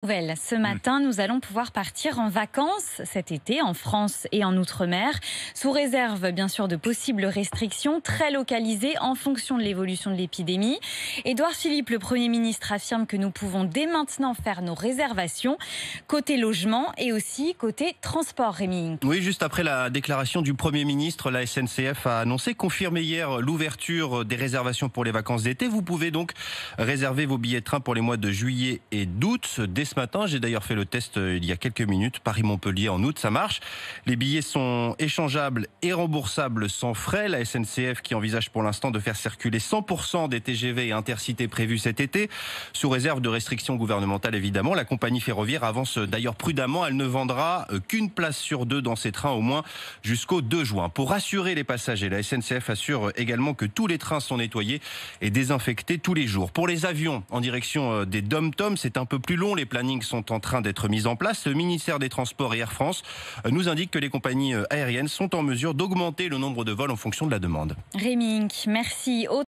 Nouvelle. Ce matin, nous allons pouvoir partir en vacances cet été en France et en Outre-mer, sous réserve bien sûr de possibles restrictions très localisées en fonction de l'évolution de l'épidémie. Édouard Philippe, le Premier ministre, affirme que nous pouvons dès maintenant faire nos réservations, côté logement et aussi côté transport, Rémi. Oui, juste après la déclaration du Premier ministre, la SNCF a confirmé hier l'ouverture des réservations pour les vacances d'été. Vous pouvez donc réserver vos billets de train pour les mois de juillet et d'août. Dès ce matin, j'ai d'ailleurs fait le test il y a quelques minutes. Paris-Montpellier en août, ça marche. Les billets sont échangeables et remboursables sans frais. La SNCF qui envisage pour l'instant de faire circuler 100% des TGV et intercités prévus cet été, sous réserve de restrictions gouvernementales évidemment. La compagnie ferroviaire avance d'ailleurs prudemment. Elle ne vendra qu'une place sur deux dans ses trains au moins jusqu'au 2 juin. Pour rassurer les passagers, la SNCF assure également que tous les trains sont nettoyés et désinfectés tous les jours. Pour les avions en direction des DOM-TOM, c'est un peu plus long. Les plannings sont en train d'être mis en place. Le ministère des Transports et Air France nous indique que les compagnies aériennes sont en mesure d'augmenter le nombre de vols en fonction de la demande. Rémi, merci.